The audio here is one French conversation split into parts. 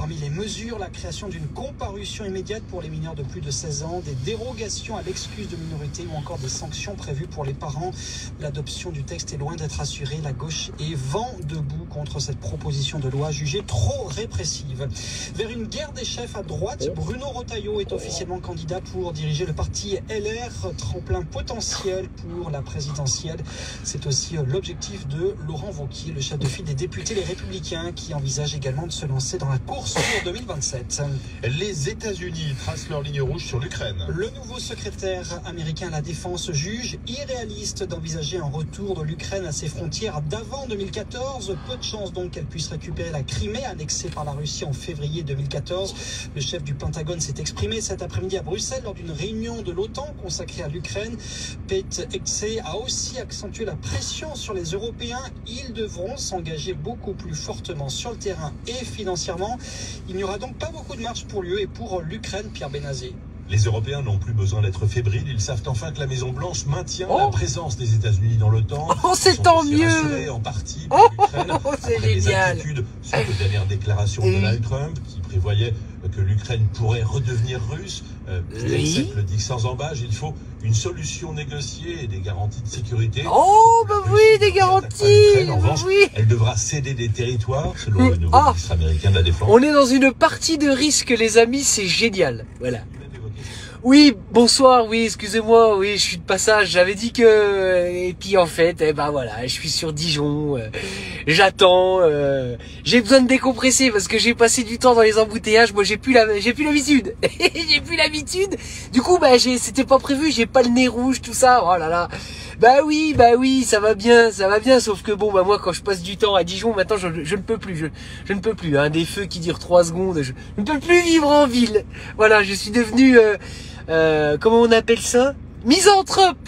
Parmi les mesures, la création d'une comparution immédiate pour les mineurs de plus de 16 ans, des dérogations à l'excuse de minorité ou encore des sanctions prévues pour les parents. L'adoption du texte est loin d'être assurée. La gauche est vent debout contre cette proposition de loi jugée trop répressive. Vers une guerre des chefs à droite, Bruno Retailleau est officiellement candidat pour diriger le parti LR, tremplin potentiel pour la présidentielle. C'est aussi l'objectif de Laurent Wauquiez, le chef de file des députés Les Républicains, qui envisage également de se lancer dans la course pour 2027. Les États-Unis tracent leur ligne rouge sur l'Ukraine. Le nouveau secrétaire américain à la Défense juge irréaliste d'envisager un retour de l'Ukraine à ses frontières d'avant 2014. Peu de chance donc qu'elle puisse récupérer la Crimée, annexée par la Russie en février 2014. Le chef du Pentagone s'est exprimé cet après-midi à Bruxelles lors d'une réunion de l'OTAN consacrée à l'Ukraine. Pete Hegseth a aussi accentué la pression sur les Européens. Ils devront s'engager beaucoup plus fortement sur le terrain et financièrement. Il n'y aura donc pas beaucoup de marge pour l'UE et pour l'Ukraine, Pierre Benazé. Les Européens n'ont plus besoin d'être fébriles. Ils savent enfin que la Maison-Blanche maintient la présence des États-Unis dans l'OTAN. C'est tant mieux. En partie par l'Ukraine, c'est après génial. les inquiétudes suite aux dernières déclarations de Donald Trump qui prévoyait que l'Ukraine pourrait redevenir russe. Hegseth le dit sans embâche, il faut une solution négociée et des garanties de sécurité. Oh, bah oui, des garanties. En revanche, oui. elle devra céder des territoires, selon le nouveau ministre américain de la Défense. On est dans une partie de risque, les amis, c'est génial. Voilà. Oui, bonsoir, oui, excusez-moi, oui, je suis de passage, j'avais dit que... Et puis en fait, eh ben voilà, je suis sur Dijon, j'attends, j'ai besoin de décompresser parce que j'ai passé du temps dans les embouteillages, moi j'ai plus l'habitude, j'ai plus l'habitude, du coup, bah c'était pas prévu, j'ai pas le nez rouge, tout ça, oh là là, bah oui, ça va bien, sauf que bon, bah moi quand je passe du temps à Dijon, maintenant je ne peux plus, je ne peux plus, hein, des feux qui durent 3 secondes, je ne peux plus vivre en ville, voilà, je suis devenu... comment on appelle ça? Misanthrope.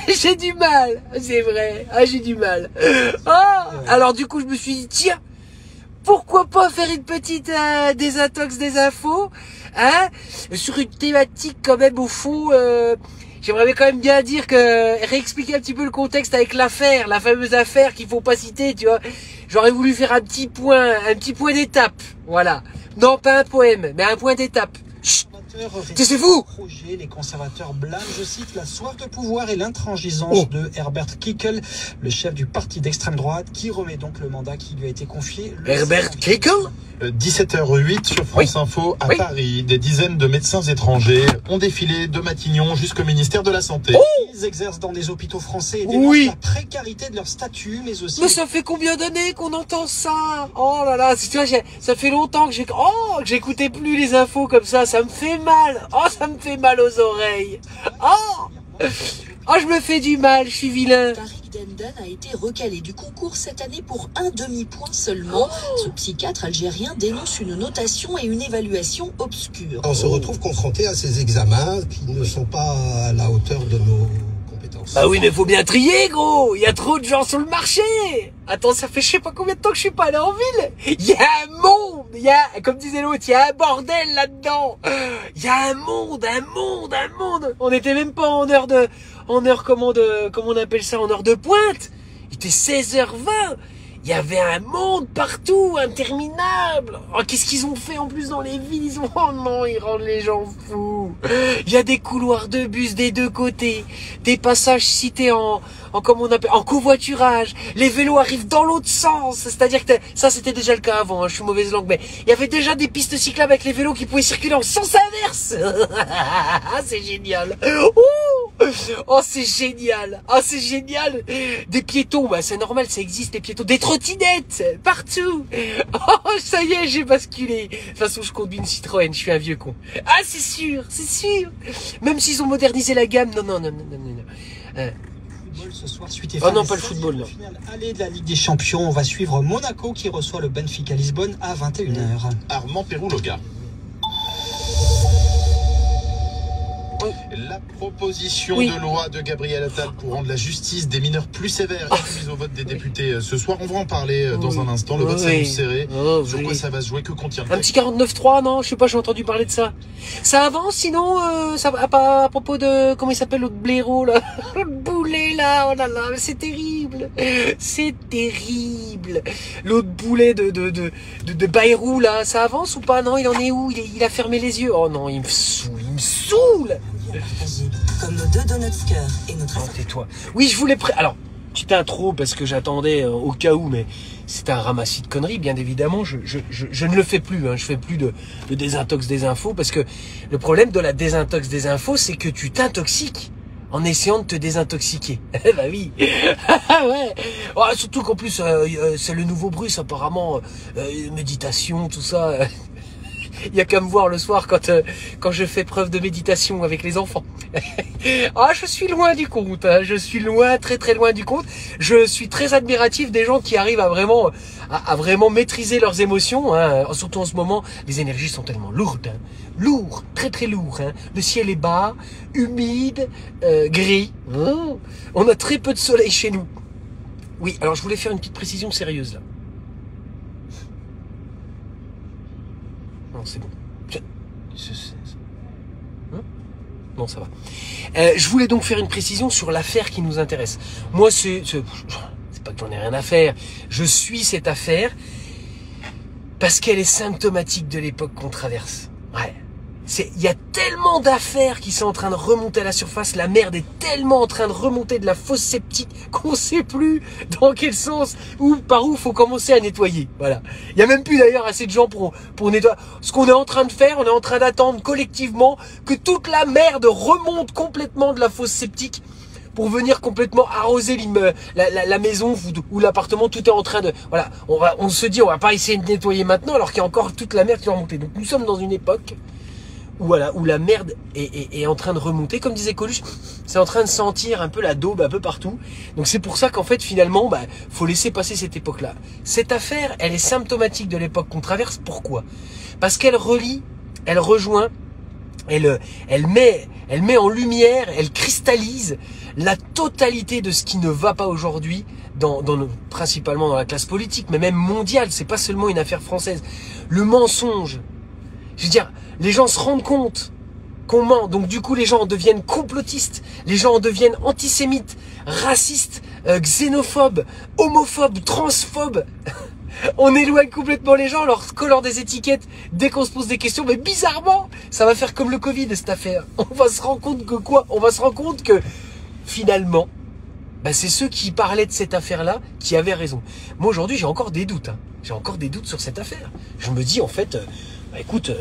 J'ai du mal, c'est vrai. Ah, j'ai du mal. Alors du coup, je me suis dit, tiens, pourquoi pas faire une petite désintox des infos, hein, sur une thématique quand même au fond. J'aimerais quand même bien dire que réexpliquer un petit peu le contexte avec l'affaire, la fameuse affaire qu'il faut pas citer, tu vois. J'aurais voulu faire un petit point d'étape, voilà. Non, pas un poème, mais un point d'étape. Chut. C'est fou. Les conservateurs blâment, je cite, la soif de pouvoir et l'intransigeance de Herbert Kickl, le chef du parti d'extrême droite, qui remet donc le mandat qui lui a été confié. Herbert Kickl 17h08 sur France Info à Paris. Des dizaines de médecins étrangers ont défilé de Matignon jusqu'au ministère de la Santé. Ils exercent dans des hôpitaux français et dénoncent la précarité de leur statut, mais aussi... Mais ça fait combien d'années qu'on entend ça? Oh là là, tu vois, ça fait longtemps que j'écoutais plus les infos comme ça me fait mal. Oh, ça me fait mal aux oreilles. Oh, je me fais du mal, je suis vilain. Tariq Denden a été recalé du concours cette année pour un demi-point seulement. Ce psychiatre algérien dénonce une notation et une évaluation obscures. On se retrouve confronté à ces examens qui ne sont pas à la hauteur de nos compétences. Bah oui, mais faut bien trier, gros. Il y a trop de gens sur le marché. Attends, ça fait je sais pas combien de temps que je suis pas allé en ville. Il y a un monde, comme disait l'autre, il y a un bordel là-dedans. Il y a un monde. On n'était même pas en heure comment on appelle ça, en heure de pointe. Il était 16h20. Il y avait un monde partout, interminable. Oh, qu'est-ce qu'ils ont fait en plus dans les villes? Oh non, ils rendent les gens fous. Il y a des couloirs de bus des deux côtés, des passages cités en covoiturage. Les vélos arrivent dans l'autre sens. C'est-à-dire que ça, c'était déjà le cas avant, hein, je suis mauvaise langue, mais il y avait déjà des pistes cyclables avec les vélos qui pouvaient circuler en sens inverse. C'est génial. Oh, c'est génial. Oh, c'est génial. Des piétons, bah, c'est normal, ça existe, des piétons. Des trottinettes, partout. Oh, ça y est, j'ai basculé. De toute façon, je conduis une Citroën, je suis un vieux con. Ah, c'est sûr. Même s'ils ont modernisé la gamme, non. Ce soir, suite et oh non, pas le football, non. Finale aller de la Ligue des Champions, on va suivre Monaco qui reçoit le Benfica Lisbonne à 21h. Armand Pérou-Loga. La proposition de loi de Gabriel Attal pour rendre la justice des mineurs plus sévère est mise au vote des députés ce soir. On va en parler dans un instant. Le vote s'annonce serré. Sur quoi ça va se jouer? Que contient le texte? Un petit 49.3, non? Je sais pas, j'ai entendu parler de ça. Ça avance, sinon, ça à propos de, comment il s'appelle, l'autre blaireau, là? Le boulet, là, oh là là, c'est terrible. C'est terrible. L'autre boulet de Bayrou, là, ça avance ou pas? Non, il en est où? Il a fermé les yeux. Oh non, il me saoule. Comme nos 2 donuts cœur et notre... Oh, tais-toi. Oui, je voulais... Alors, petite intro, parce que j'attendais au cas où, mais c'est un ramassis de conneries, bien évidemment. Je ne le fais plus. Hein. Je fais plus de désintox des infos, parce que le problème de la désintox des infos, c'est que tu t'intoxiques en essayant de te désintoxiquer. Bah oui. Ouais. Oh, surtout qu'en plus, c'est le nouveau Bruce, apparemment. Méditation, tout ça. Il y a qu'à me voir le soir quand je fais preuve de méditation avec les enfants. Ah, je suis loin du compte. Hein. Je suis loin, très très loin du compte. Je suis très admiratif des gens qui arrivent à vraiment maîtriser leurs émotions. Hein. Surtout en ce moment, les énergies sont tellement lourdes. Hein. Lourd, très très lourd. Hein. Le ciel est bas, humide, gris. Hein. On a très peu de soleil chez nous. Oui, alors je voulais faire une petite précision sérieuse là. Non, c'est bon. Hein? Non, ça va. Je voulais donc faire une précision sur l'affaire qui nous intéresse. Moi, c'est pas que j'en ai rien à faire. Je suis cette affaire parce qu'elle est symptomatique de l'époque qu'on traverse. Ouais. Il y a tellement d'affaires qui sont en train de remonter à la surface. La merde est tellement en train de remonter de la fosse septique qu'on sait plus dans quel sens ou par où faut commencer à nettoyer. Voilà. Il y a même plus d'ailleurs assez de gens pour nettoyer. Ce qu'on est en train de faire, on est en train d'attendre collectivement que toute la merde remonte complètement de la fosse septique pour venir complètement arroser la maison ou l'appartement. Tout est en train de... Voilà. On se dit, on va pas essayer de nettoyer maintenant alors qu'il y a encore toute la merde qui va remonter. Donc nous sommes dans une époque où la merde est en train de remonter. Comme disait Coluche, c'est en train de sentir un peu la daube un peu partout. Donc c'est pour ça qu'en fait, finalement, faut laisser passer cette époque-là. Cette affaire, elle est symptomatique de l'époque qu'on traverse. Pourquoi? Parce qu'elle relie, elle rejoint, elle met en lumière, elle cristallise la totalité de ce qui ne va pas aujourd'hui, principalement dans la classe politique, mais même mondiale. C'est pas seulement une affaire française. Le mensonge. Je veux dire, les gens se rendent compte qu'on ment, donc du coup les gens deviennent complotistes, les gens deviennent antisémites, racistes, xénophobes, homophobes, transphobes. On éloigne complètement les gens en leur collant des étiquettes dès qu'on se pose des questions, mais bizarrement, ça va faire comme le Covid cette affaire. On va se rendre compte que quoi? On va se rendre compte que finalement, c'est ceux qui parlaient de cette affaire-là qui avaient raison. Moi aujourd'hui j'ai encore des doutes, hein. J'ai encore des doutes sur cette affaire. Je me dis en fait... écoute,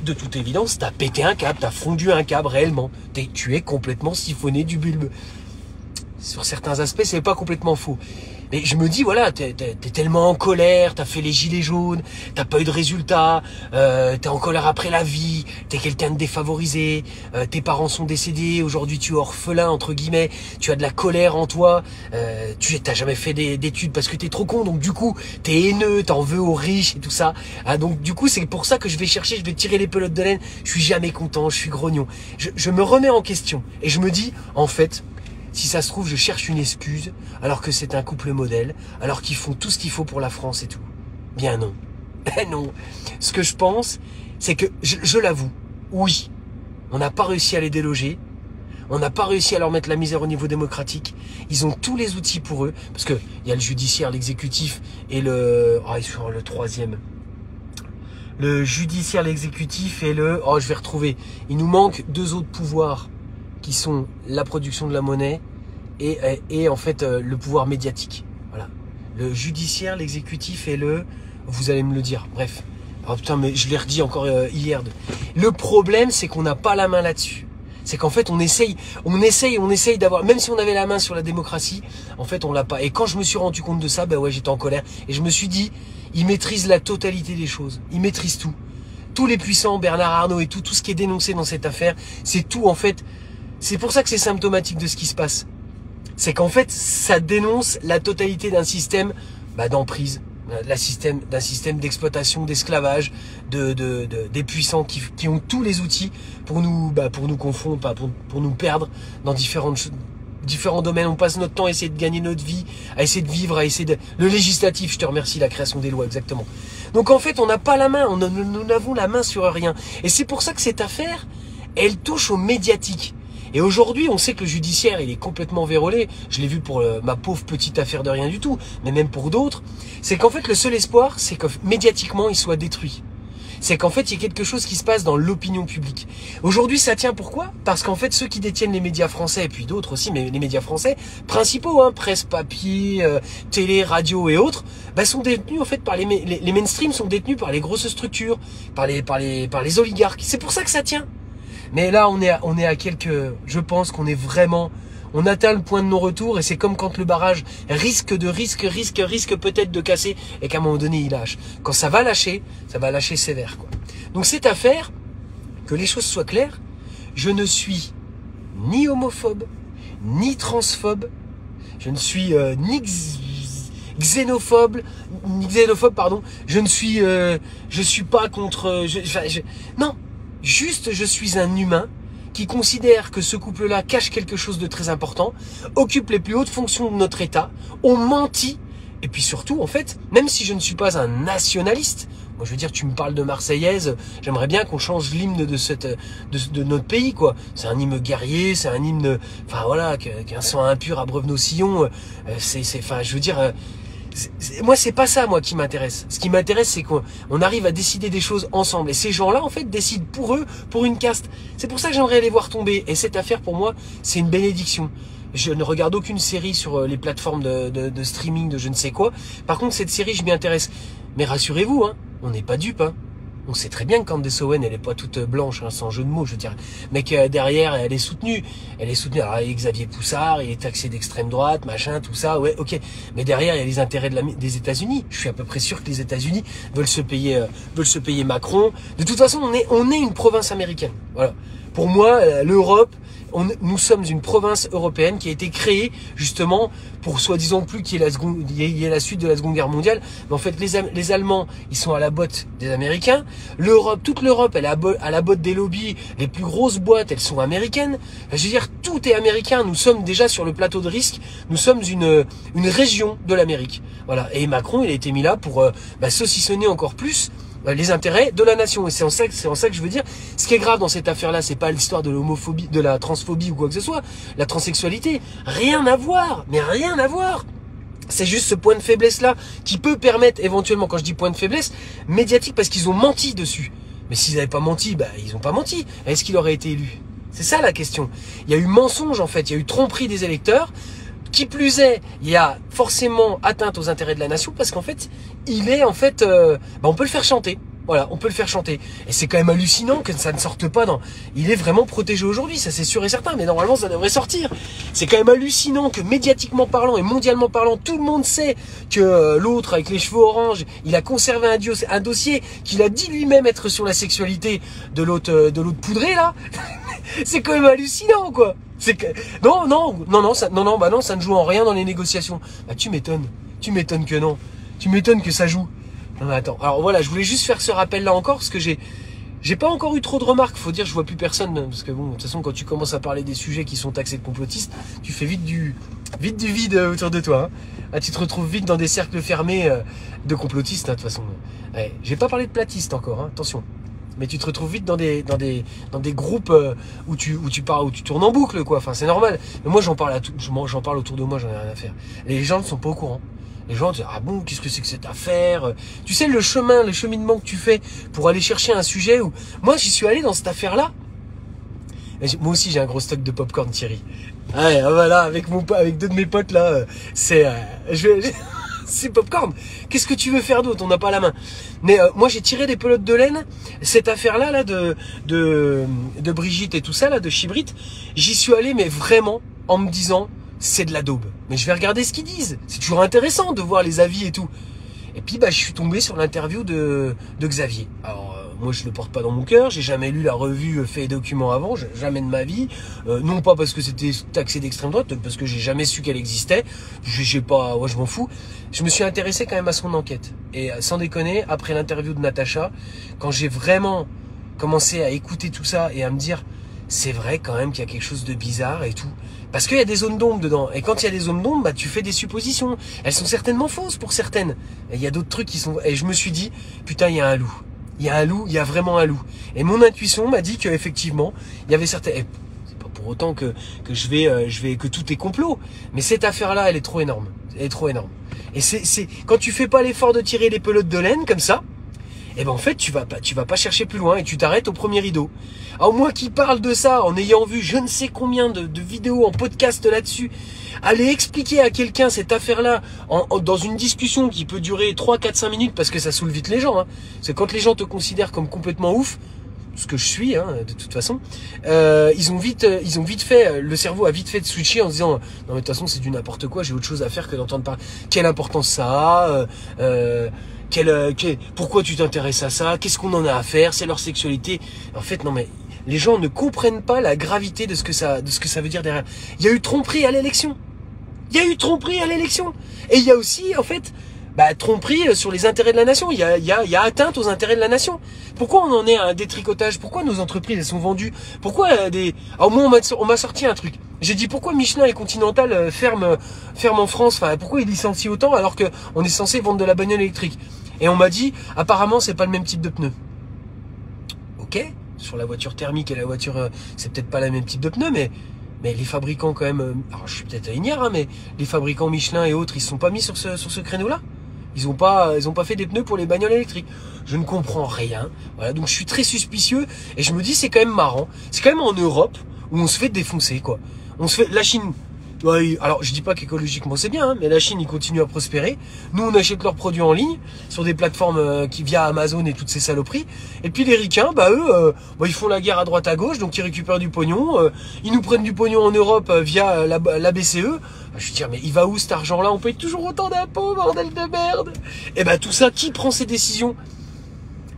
de toute évidence, t'as pété un câble, t'as fondu un câble réellement. Tu es complètement siphonné du bulbe. Sur certains aspects, c'est pas complètement faux. Mais je me dis, voilà, t'es tellement en colère, t'as fait les gilets jaunes, t'as pas eu de résultats, t'es en colère après la vie, t'es quelqu'un de défavorisé, tes parents sont décédés, aujourd'hui tu es orphelin, entre guillemets, tu as de la colère en toi, tu t'as jamais fait d'études parce que t'es trop con, donc du coup, t'es haineux, t'en veux aux riches et tout ça. Donc du coup, c'est pour ça que je vais tirer les pelotes de laine, je suis jamais content, je suis grognon. Je me remets en question et je me dis, en fait... Si ça se trouve, je cherche une excuse, alors que c'est un couple modèle, alors qu'ils font tout ce qu'il faut pour la France et tout. Bien non. Non. Ce que je pense, c'est que, je l'avoue, oui, on n'a pas réussi à les déloger, on n'a pas réussi à leur mettre la misère au niveau démocratique, ils ont tous les outils pour eux, parce que il y a le judiciaire, l'exécutif et le troisième. Le judiciaire, l'exécutif et je vais retrouver. Il nous manque 2 autres pouvoirs, qui sont la production de la monnaie et en fait le pouvoir médiatique. Voilà. Le judiciaire, l'exécutif et vous allez me le dire, bref. Oh putain, mais je l'ai redit encore hier. Le problème, c'est qu'on n'a pas la main là-dessus. C'est qu'en fait, on essaye d'avoir, même si on avait la main sur la démocratie, en fait, on l'a pas. Et quand je me suis rendu compte de ça, j'étais en colère. Et je me suis dit, ils maîtrisent la totalité des choses. Ils maîtrisent tout. Tous les puissants, Bernard Arnault et tout ce qui est dénoncé dans cette affaire, c'est tout en fait. C'est pour ça que c'est symptomatique de ce qui se passe. C'est qu'en fait, ça dénonce la totalité d'un système d'emprise, d'un système d'exploitation, d'esclavage, des puissants qui ont tous les outils pour nous confondre, pour nous perdre dans différents domaines. On passe notre temps à essayer de gagner notre vie, à essayer de vivre, le législatif, je te remercie, la création des lois, exactement. Donc en fait, on n'a pas la main, nous n'avons la main sur rien. Et c'est pour ça que cette affaire, elle touche au médiatique. Et aujourd'hui, on sait que le judiciaire, il est complètement vérolé. Je l'ai vu pour ma pauvre petite affaire de rien du tout, mais même pour d'autres. C'est qu'en fait, le seul espoir, c'est que médiatiquement, il soit détruit. C'est qu'en fait, il y a quelque chose qui se passe dans l'opinion publique. Aujourd'hui, ça tient pourquoi? Parce qu'en fait, ceux qui détiennent les médias français, et puis d'autres aussi, mais les médias français, principaux, hein, presse, papier, télé, radio et autres, bah, sont détenus, en fait, par les mainstream sont détenus par les grosses structures, par les oligarques. C'est pour ça que ça tient. Mais là, on est à quelques, je pense qu'on est vraiment, on atteint le point de non-retour et c'est comme quand le barrage risque peut-être de casser et qu'à un moment donné, il lâche. Quand ça va lâcher sévère, quoi. Donc cette affaire, que les choses soient claires, je ne suis ni homophobe, ni transphobe, je ne suis ni xénophobe, pardon, je suis pas contre, non, juste je suis un humain qui considère que ce couple-là cache quelque chose de très important, occupe les plus hautes fonctions de notre État, ont menti, et puis surtout, en fait, même si je ne suis pas un nationaliste, moi je veux dire, tu me parles de Marseillaise, j'aimerais bien qu'on change l'hymne de notre pays, quoi. C'est un hymne guerrier, c'est un hymne, enfin voilà, qu'un sang impur abreuve nos sillons, enfin, je veux dire... moi, c'est pas ça, moi, qui m'intéresse. Ce qui m'intéresse, c'est qu'on arrive à décider des choses ensemble. Et ces gens-là, en fait, décident pour eux, pour une caste. C'est pour ça que j'aimerais les voir tomber. Et cette affaire, pour moi, c'est une bénédiction. Je ne regarde aucune série sur les plateformes de streaming, de je ne sais quoi. Par contre, cette série, je m'y intéresse. Mais rassurez-vous, hein, on n'est pas dupes, hein. On sait très bien que Candace Owen, elle est pas toute blanche, hein, sans jeu de mots, je veux dire. Mais que derrière, elle est soutenue. Alors, il y a Xavier Poussard, il est taxé d'extrême droite, machin, tout ça, ouais, ok. Mais derrière, il y a les intérêts des États-Unis. Je suis à peu près sûr que les États-Unis veulent se payer Macron. De toute façon, on est une province américaine. Voilà. Pour moi, l'Europe, nous sommes une province européenne qui a été créée justement pour soi-disant plus qu'il y ait la suite de la Seconde Guerre mondiale. Mais en fait, les Allemands, ils sont à la botte des Américains. Toute l'Europe, elle est à la botte des lobbies. Les plus grosses boîtes, elles sont américaines. Je veux dire, tout est américain. Nous sommes déjà sur le plateau de risque. Nous sommes une région de l'Amérique. Voilà. Et Macron, il a été mis là pour saucissonner encore plus les intérêts de la nation. Et c'est en ça que je veux dire, ce qui est grave dans cette affaire-là, c'est pas l'histoire de l'homophobie, de la transphobie ou quoi que ce soit, la transsexualité, rien à voir, mais rien à voir. C'est juste ce point de faiblesse-là qui peut permettre éventuellement, quand je dis point de faiblesse, médiatique, parce qu'ils ont menti dessus. Mais s'ils n'avaient pas menti, ils n'ont pas menti. Est-ce qu'il aurait été élu? C'est ça la question. Il y a eu mensonge en fait, il y a eu tromperie des électeurs. Qui plus est, il y a forcément atteinte aux intérêts de la nation parce qu'en fait, il est en fait, on peut le faire chanter. Voilà, on peut le faire chanter. Et c'est quand même hallucinant que ça ne sorte pas dans... Il est vraiment protégé aujourd'hui, ça c'est sûr et certain, mais normalement ça devrait sortir. C'est quand même hallucinant que médiatiquement parlant et mondialement parlant, tout le monde sait que l'autre avec les cheveux orange, il a conservé un dossier qu'il a dit lui-même être sur la sexualité de l'autre poudré là. C'est quand même hallucinant quoi. C'est que... Non, ça ne joue en rien dans les négociations. Bah tu m'étonnes que non. Tu m'étonnes que ça joue. Non mais attends, alors voilà, je voulais juste faire ce rappel là encore parce que j'ai pas encore eu trop de remarques, faut dire, je vois plus personne parce que bon, de toute façon quand tu commences à parler des sujets qui sont taxés de complotistes, tu fais vite du vide autour de toi. Hein. Ah, tu te retrouves vite dans des cercles fermés de complotistes, hein, de toute façon. Ouais, j'ai pas parlé de platistes encore, hein, attention. Mais tu te retrouves vite dans des groupes où tu tournes en boucle quoi. Enfin, c'est normal. Mais moi j'en parle autour de moi, j'en ai rien à faire. Les gens ne sont pas au courant. Les gens disent, ah bon, qu'est-ce que c'est que cette affaire? Tu sais, le cheminement que tu fais pour aller chercher un sujet où... Moi, j'y suis allé dans cette affaire-là. Moi aussi, j'ai un gros stock de popcorn, Thierry. Ouais, voilà, avec deux de mes potes, là, c'est popcorn. Qu'est-ce que tu veux faire d'autre? On n'a pas la main. Mais moi, j'ai tiré des pelotes de laine. Cette affaire-là, là, de Brigitte et tout ça, là, de Chibrit, j'y suis allé, mais vraiment, en me disant... c'est de la daube. Mais je vais regarder ce qu'ils disent. C'est toujours intéressant de voir les avis et tout. Et puis, je suis tombé sur l'interview de Xavier. Alors, moi, je le porte pas dans mon cœur. J'ai jamais lu la revue Faits et Documents avant. Jamais de ma vie. Non pas parce que c'était taxé d'extrême droite, parce que j'ai jamais su qu'elle existait. Je m'en fous. Je me suis intéressé quand même à son enquête. Et sans déconner, après l'interview de Natacha, quand j'ai vraiment commencé à écouter tout ça et à me dire, c'est vrai quand même qu'il y a quelque chose de bizarre et tout. Parce qu'il y a des zones d'ombre dedans. Et quand il y a des zones d'ombre, tu fais des suppositions. Elles sont certainement fausses pour certaines. Et il y a d'autres trucs qui sont... Et je me suis dit, putain, il y a un loup. Il y a un loup, il y a vraiment un loup. Et mon intuition m'a dit qu'effectivement, il y avait certaines... C'est pas pour pour autant que que tout est complot. Mais cette affaire-là, elle est trop énorme. Elle est trop énorme. Et c'est quand tu fais pas l'effort de tirer les pelotes de laine comme ça, eh ben en fait tu vas pas chercher plus loin et tu t'arrêtes au premier rideau. Alors moi qui parle de ça en ayant vu je ne sais combien de vidéos en podcast là-dessus, aller expliquer à quelqu'un cette affaire-là dans une discussion qui peut durer 3, 4, 5 minutes parce que ça saoule vite les gens. Hein. C'est quand les gens te considèrent comme complètement ouf, ce que je suis hein, de toute façon, ils ont vite fait, le cerveau a vite fait de switcher en se disant non mais de toute façon c'est du n'importe quoi, j'ai autre chose à faire que d'entendre parler. Quelle importance ça a pourquoi tu t'intéresses à ça? Qu'est-ce qu'on en a à faire? C'est leur sexualité. En fait, non mais les gens ne comprennent pas la gravité de ce que ça veut dire derrière. Il y a eu tromperie à l'élection. Il y a eu tromperie à l'élection. Et il y a aussi, en fait, tromperie sur les intérêts de la nation. Il y a atteinte aux intérêts de la nation. Pourquoi on en est à un détricotage? Pourquoi nos entreprises elles sont vendues? Pourquoi Alors moi on m'a sorti un truc. J'ai dit pourquoi Michelin et Continental ferment en France? Enfin pourquoi ils licencient autant alors que on est censé vendre de la bagnole électrique? Et on m'a dit apparemment c'est pas le même type de pneus. Ok, sur la voiture thermique et la voiture c'est peut-être pas le même type de pneus, mais les fabricants quand même. Alors je suis peut-être ignare hein, mais les fabricants Michelin et autres ils se sont pas mis sur ce créneau-là. Ils ont pas fait des pneus pour les bagnoles électriques. Je ne comprends rien. Voilà, donc je suis très suspicieux et je me dis c'est quand même marrant. C'est quand même en Europe où on se fait défoncer quoi. La Chine. Ouais, alors je dis pas qu'écologiquement c'est bien, hein, mais la Chine ils continuent à prospérer. Nous on achète leurs produits en ligne sur des plateformes qui via Amazon et toutes ces saloperies. Et puis les ricains, eux, ils font la guerre à droite à gauche, donc ils récupèrent du pognon. Ils nous prennent du pognon en Europe via la BCE. Je veux dire, mais il va où cet argent-là? On paye toujours autant d'impôts, bordel de merde. Et tout ça, qui prend ces décisions?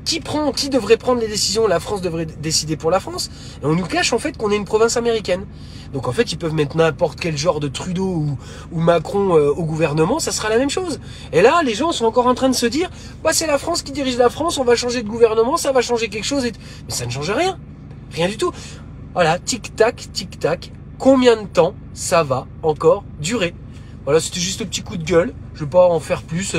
Qui devrait prendre les décisions? La France devrait décider pour la France. Et on nous cache en fait qu'on est une province américaine. Donc en fait, ils peuvent mettre n'importe quel genre de Trudeau ou Macron au gouvernement, ça sera la même chose. Et là, les gens sont encore en train de se dire, c'est la France qui dirige la France, on va changer de gouvernement, ça va changer quelque chose. Mais ça ne change rien. Rien du tout. Voilà, tic-tac, tic-tac. Combien de temps ça va encore durer? Voilà, c'était juste un petit coup de gueule. Je vais pas en faire plus.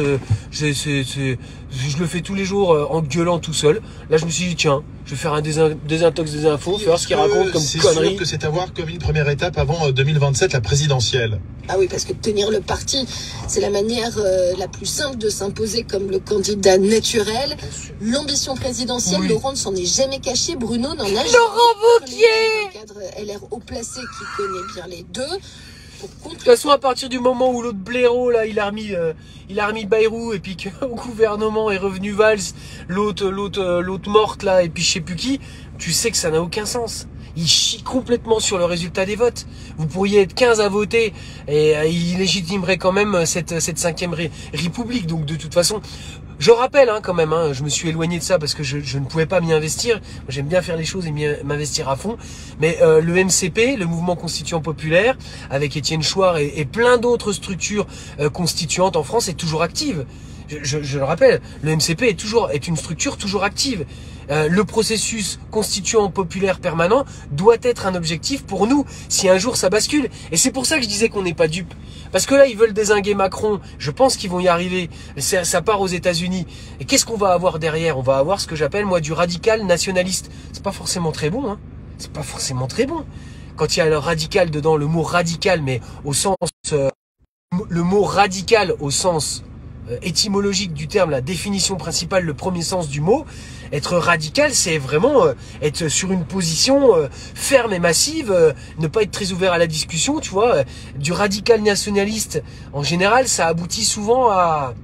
Je le fais tous les jours en gueulant tout seul. Là, je me suis dit, tiens, je vais faire un désintox des infos, faire ce qu'il raconte comme c'est conneries. C'est sûr que c'est à voir comme une première étape avant 2027, la présidentielle. Ah oui, parce que tenir le parti, c'est la manière la plus simple de s'imposer comme le candidat naturel. L'ambition présidentielle, Oui. Laurent ne s'en est jamais caché, Bruno n'en a jamais. Laurent Wauquiez Un cadre LR haut placé qui connaît bien les deux. De toute façon, à partir du moment où l'autre blaireau, là, il a remis Bayrou, et puis qu'au gouvernement est revenu Valls, l'autre morte, là, et puis je sais plus qui, tu sais que ça n'a aucun sens. Il chie complètement sur le résultat des votes. Vous pourriez être 15 à voter, et il légitimerait quand même cette 5e République. Donc, de toute façon, je rappelle quand même, je me suis éloigné de ça parce que je ne pouvais pas m'y investir. J'aime bien faire les choses et m'investir à fond. Mais le MCP, le Mouvement Constituant Populaire, avec Étienne Chouard et plein d'autres structures constituantes en France, est toujours active. Je le rappelle, le MCP est une structure toujours active. Le processus constituant populaire permanent doit être un objectif pour nous, si un jour ça bascule. Et c'est pour ça que je disais qu'on n'est pas dupes. Parce que là, ils veulent dézinguer Macron. Je pense qu'ils vont y arriver. Ça part aux États-Unis. Et qu'est-ce qu'on va avoir derrière? On va avoir ce que j'appelle, moi, du radical nationaliste. C'est pas forcément très bon, hein. C'est pas forcément très bon. Quand il y a le radical dedans, le mot radical, mais au sens... le mot radical au sens étymologique du terme, la définition principale, le premier sens du mot, être radical, c'est vraiment être sur une position ferme et massive, ne pas être très ouvert à la discussion, tu vois. Du radical nationaliste, en général, ça aboutit souvent à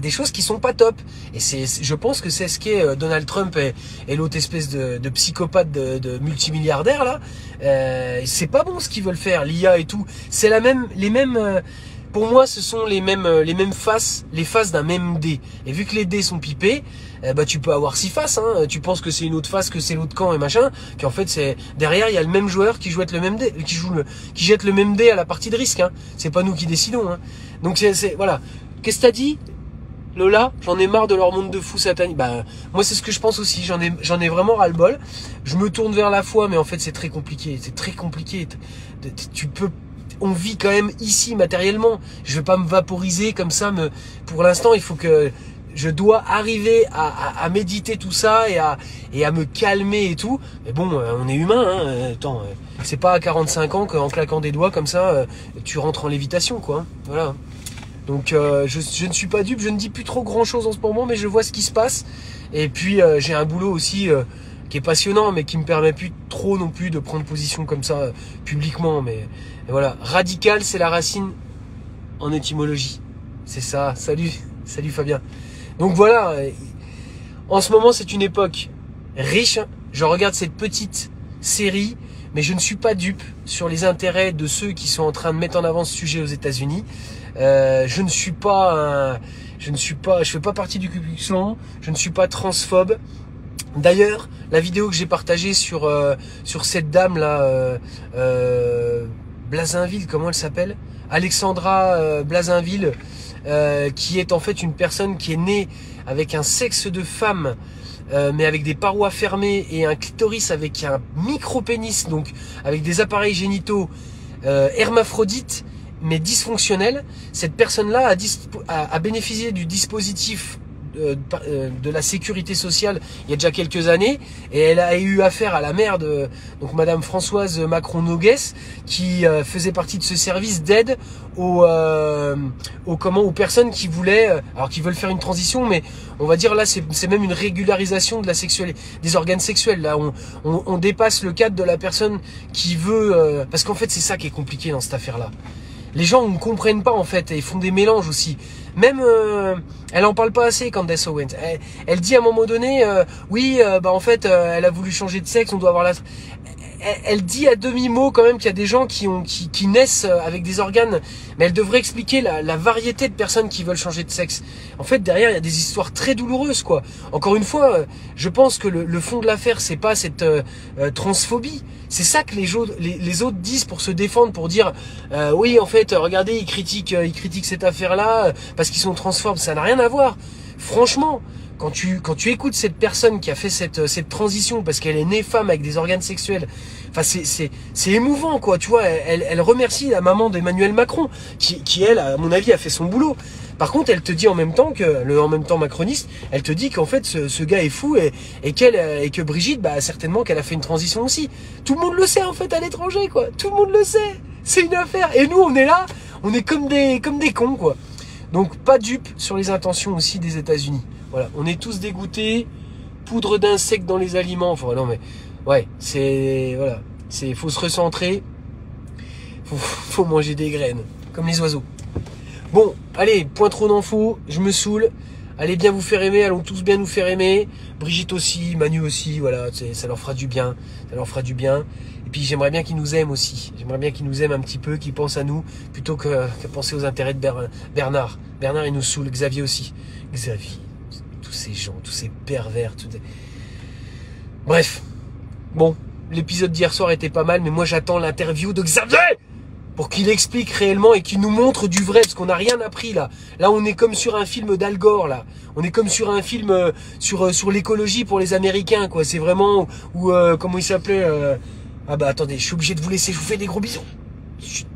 des choses qui sont pas top. Et je pense que c'est ce qu'est Donald Trump et l'autre espèce de psychopathe de multimilliardaire là. C'est pas bon ce qu'ils veulent faire, l'IA et tout. C'est les mêmes. Pour moi, ce sont les mêmes faces, les faces d'un même dé. Et vu que les dés sont pipés, tu peux avoir 6 faces. Tu penses que c'est une autre face, que c'est l'autre camp et machin. Puis en fait, c'est derrière, il y a le même joueur qui jette le même dé, qui jette le même dé à la partie de risque. C'est pas nous qui décidons. Donc voilà. Qu'est-ce que t'as dit, Lola? J'en ai marre de leur monde de fous sataniques. Moi, c'est ce que je pense aussi. J'en ai vraiment ras-le-bol. Je me tourne vers la foi, mais en fait, c'est très compliqué. C'est très compliqué. On vit quand même ici matériellement. Je vais pas me vaporiser comme ça. Pour l'instant, il faut que je dois arriver à méditer tout ça et à me calmer et tout. Mais bon, on est humain, hein. Attends, c'est pas à 45 ans qu'en claquant des doigts comme ça, tu rentres en lévitation, quoi. Voilà. Donc je ne suis pas dupe, je ne dis plus trop grand chose en ce moment, mais je vois ce qui se passe. Et puis j'ai un boulot aussi qui est passionnant, mais qui me permet plus trop non plus de prendre position comme ça publiquement. Mais voilà, radical, c'est la racine en étymologie. C'est ça. Salut Fabien. Donc voilà, en ce moment c'est une époque riche. Je regarde cette petite série, mais je ne suis pas dupe sur les intérêts de ceux qui sont en train de mettre en avant ce sujet aux États-Unis. Je fais pas partie du Ku Klux Klan, je ne suis pas transphobe. D'ailleurs, la vidéo que j'ai partagée sur cette dame là, Blazinville, comment elle s'appelle, Alexandra Blazinville, qui est en fait une personne qui est née avec un sexe de femme, mais avec des parois fermées et un clitoris avec un micro-pénis, donc avec des appareils génitaux hermaphrodites, mais dysfonctionnels. Cette personne-là a bénéficié du dispositif de la sécurité sociale il y a déjà quelques années, et elle a eu affaire à la mère de donc Madame Françoise Macron-Noguès, qui faisait partie de ce service d'aide aux personnes qui voulaient, alors qui veulent faire une transition, mais on va dire là c'est même une régularisation de la sexualité, des organes sexuels. Là on dépasse le cadre de la personne qui veut, parce qu'en fait c'est ça qui est compliqué dans cette affaire-là. Les gens ne comprennent pas en fait, et ils font des mélanges aussi. Même, elle en parle pas assez, Candace Owens. Elle dit à un moment donné, oui, en fait, elle a voulu changer de sexe, on doit avoir la... Elle dit à demi-mot quand même qu'il y a des gens qui naissent avec des organes, mais elle devrait expliquer la variété de personnes qui veulent changer de sexe. En fait, derrière, il y a des histoires très douloureuses, quoi. Encore une fois, je pense que le fond de l'affaire, c'est pas cette transphobie. C'est ça que les autres disent pour se défendre, pour dire oui, en fait, regardez, ils critiquent cette affaire-là parce qu'ils sont transphobes. Ça n'a rien à voir. Franchement, quand tu écoutes cette personne qui a fait cette transition parce qu'elle est née femme avec des organes sexuels, enfin c'est émouvant, quoi. Tu vois, elle remercie la maman d'Emmanuel Macron qui elle, à mon avis, a fait son boulot. Par contre, elle te dit en même temps en même temps macroniste, elle te dit qu'en fait ce gars est fou et que Brigitte, certainement qu'elle a fait une transition aussi. Tout le monde le sait en fait à l'étranger, quoi. Tout le monde le sait. C'est une affaire. Et nous, on est là, on est comme des cons, quoi. Donc pas dupe sur les intentions aussi des États-Unis. Voilà, on est tous dégoûtés. Poudre d'insectes dans les aliments. Enfin non mais ouais, faut se recentrer. Faut manger des graines comme les oiseaux. Bon, allez, point trop d'infos, je me saoule. Allez bien vous faire aimer, allons tous bien nous faire aimer. Brigitte aussi, Manu aussi, voilà, ça leur fera du bien. Ça leur fera du bien. Et puis j'aimerais bien qu'ils nous aiment aussi. J'aimerais bien qu'ils nous aiment un petit peu, qu'ils pensent à nous, plutôt qu'à penser aux intérêts de Bernard. Bernard, il nous saoule, Xavier aussi. Xavier, tous ces gens, tous ces pervers. Bref, bon, l'épisode d'hier soir était pas mal, mais moi j'attends l'interview de Xavier pour qu'il explique réellement et qu'il nous montre du vrai, parce qu'on n'a rien appris là. Là, on est comme sur un film d'Al Gore, là. On est comme sur un film sur l'écologie pour les Américains, quoi. C'est vraiment... comment il s'appelait attendez, je suis obligé de vous laisser, je vous fais des gros bisous. Chut.